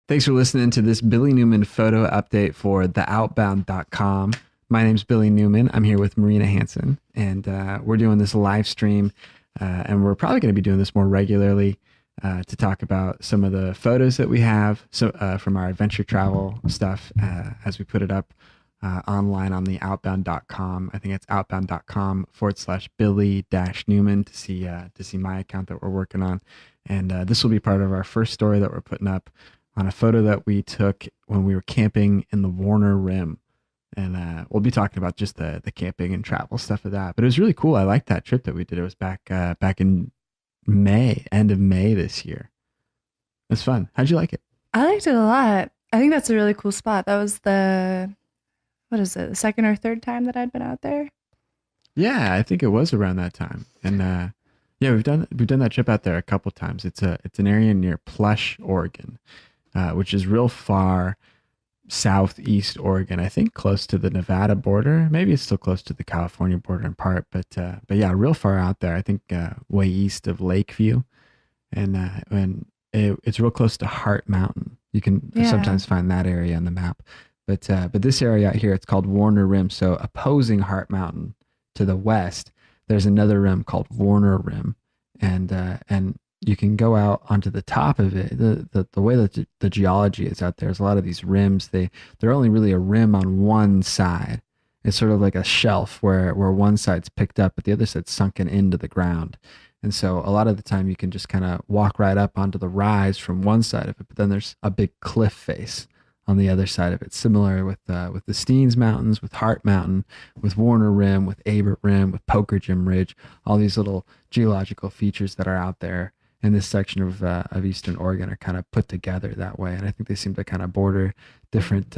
Thanks for listening to this Billy Newman photo update for theoutbound.com. My name's Billy Newman. I'm here with Marina Hanson, and we're doing this live stream, and we're probably going to be doing this more regularly to talk about some of the photos that we have from our adventure travel stuff as we put it up online on the outbound.com. I think it's outbound.com/Billy Newman to see my account that we're working on. And this will be part of our first story that we're putting up on a photo that we took when we were camping in the Warner Rim. And we'll be talking about just the camping and travel stuff of that. But it was really cool. I liked that trip that we did. It was back in May, end of May this year. It was fun. How'd you like it? I liked it a lot. I think that's a really cool spot. That was what is it, the second or third time that I'd been out there? Yeah, I think it was around that time. And yeah, we've done that trip out there a couple times. It's an area near Plush, Oregon, which is real far southeast Oregon. I think close to the Nevada border. Maybe it's still close to the California border in part, but yeah, real far out there. I think way east of Lakeview, and it's real close to Hart Mountain. You can Yeah. sometimes find that area on the map, but this area out here, it's called Warner Rim. So opposing Hart Mountain to the west, there's another rim called Warner Rim, and you can go out onto the top of it. The way that the geology is out there is a lot of these rims. They're only really a rim on one side. It's sort of like a shelf where one side's picked up, but the other side's sunken into the ground. And so a lot of the time you can just kind of walk right up onto the rise from one side of it, but then there's a big cliff face on the other side of it. Similar with the Steens Mountains, with Hart Mountain, with Warner Rim, with Abert Rim, with Poker Jim Ridge, all these little geological features that are out there in this section of Eastern Oregon are kind of put together that way. And I think they seem to kind of border different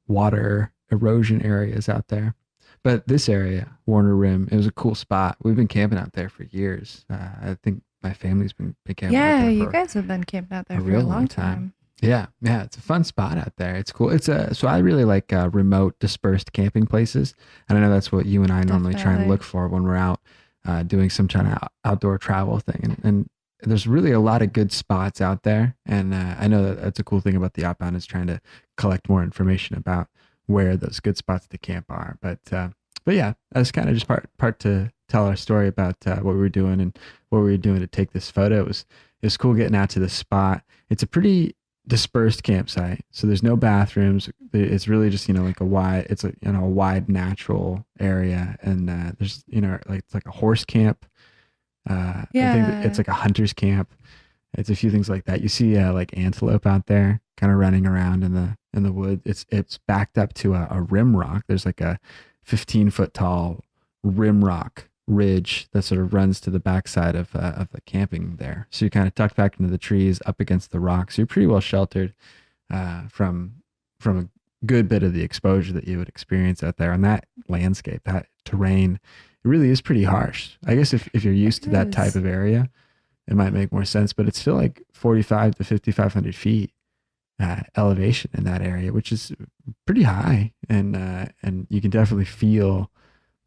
water erosion areas out there. But this area, Warner Rim, it was a cool spot. We've been camping out there for years. I think my family's been camping out Yeah, there you for guys have been camping out a there for real a long long time. time. Yeah, it's a fun spot out there. It's cool. So I really like remote dispersed camping places, and I know that's what you and I normally try and Definitely. look for when we're out doing some kind of outdoor travel thing. And there's really a lot of good spots out there, and I know that that's a cool thing about the outbound is trying to collect more information about where those good spots to camp are. But yeah, that's kind of just part to tell our story about what we were doing and what we were doing to take this photo. It was cool getting out to the spot. It's a pretty dispersed campsite, so there's no bathrooms. It's really just like a wide natural area, and there's like it's like a horse camp. I think that it's Yeah. like a hunter's camp. It's a few things like that. You see like antelope out there kind of running around in the wood. It's backed up to a rim rock. There's like a 15-foot tall rim rock ridge that sort of runs to the backside of the camping there. So you're kind of tucked back into the trees up against the rocks. So you're pretty well sheltered from a good bit of the exposure that you would experience out there. And that landscape, that terrain, it really is pretty harsh. I guess if you're It used to that type is. of area, it might make more sense. But it's still like 45 to 5,500 feet elevation in that area, which is pretty high, and you can definitely feel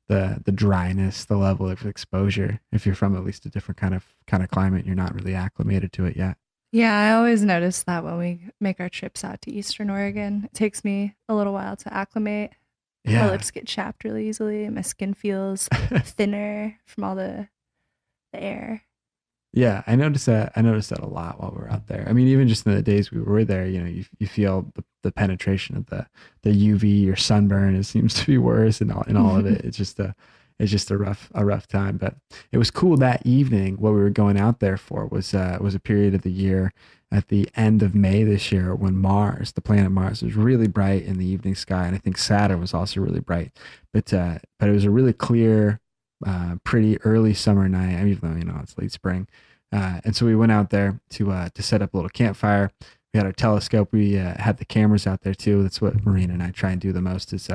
the dryness, the level of exposure if you're from at least a different kind of climate. You're not really acclimated to it yet. Yeah, I always notice that when we make our trips out to Eastern Oregon, it takes me a little while to acclimate. My Yeah. lips get chapped really easily. My skin feels thinner from all the air. Yeah, I noticed that a lot while we were out there. I mean, even just in the days we were there, you feel the penetration of the UV or sunburn. It seems to be worse, and all of it. It's just a rough time. But it was cool that evening. What we were going out there for was a period of the year at the end of May this year when Mars, the planet Mars, was really bright in the evening sky, and I think Saturn was also really bright. But it was a really clear, pretty early summer night. I mean, even though it's late spring, and so we went out there to set up a little campfire. We had our telescope. We had the cameras out there too. That's what Marina and I try and do the most is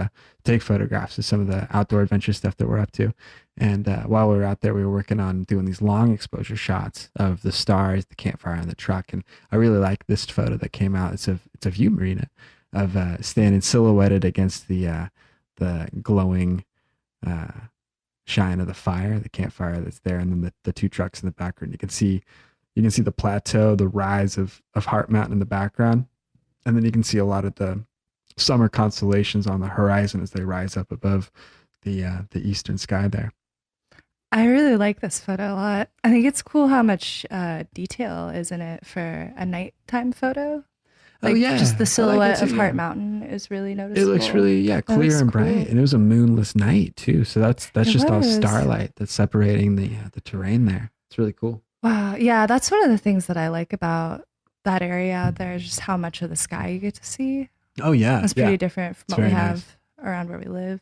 take photographs of some of the outdoor adventure stuff that we're up to. And while we were out there, we were working on doing these long exposure shots of the stars, the campfire, and the truck. And I really like this photo that came out. It's of you, Marina, of standing silhouetted against the glowing uh, shine of the fire, the campfire that's there, and then the two trucks in the background. You can see the plateau, the rise of Hart Mountain in the background. And then you can see a lot of the summer constellations on the horizon as they rise up above the eastern sky there. I really like this photo a lot. I think it's cool how much detail is in it for a nighttime photo. Oh Like just the yeah, I like it silhouette too. of Yeah, Hart Mountain is really it looks noticeable. really, yeah, That clear looks and cool. bright, and it was a moonless night too. So that's It just all was. starlight that's separating the terrain there. It's really cool. Wow. Yeah, that's one of the things that I like about that area out there is just how much of the sky you get to see. Oh yeah, It's yeah, pretty different from it's what we very nice. have around where we live.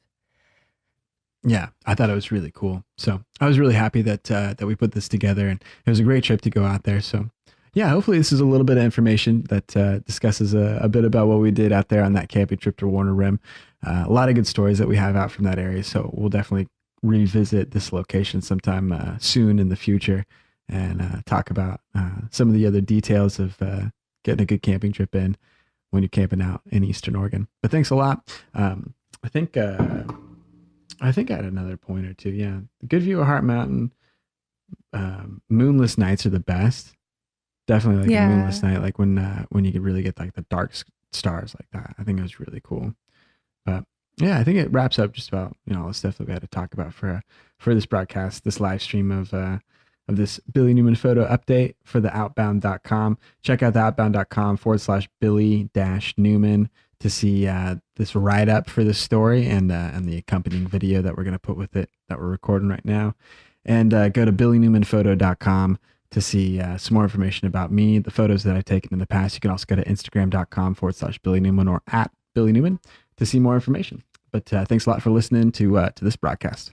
Yeah, I thought it was really cool. So I was really happy that we put this together, and it was a great trip to go out there. So yeah, hopefully this is a little bit of information that discusses a bit about what we did out there on that camping trip to Warner Rim. A lot of good stories that we have out from that area. So we'll definitely revisit this location sometime soon in the future and talk about some of the other details of getting a good camping trip in when you're camping out in Eastern Oregon. But thanks a lot. I think. I think I had another point or two. Yeah, the good view of Hart Mountain. Moonless nights are the best. Definitely like a moonless Yeah. night, like when you could really get like the dark stars like that. I think it was really cool. But yeah, I think it wraps up just about all the stuff that we had to talk about for this broadcast, this live stream of this Billy Newman photo update for the outbound.com. Check out the outbound.com/Billy Newman to see this write up for this story and the accompanying video that we're going to put with it that we're recording right now. And go to billynewmanphoto.com to see some more information about me, the photos that I've taken in the past. You can also go to instagram.com/Billy Newman or at Billy Newman to see more information. But thanks a lot for listening to this broadcast.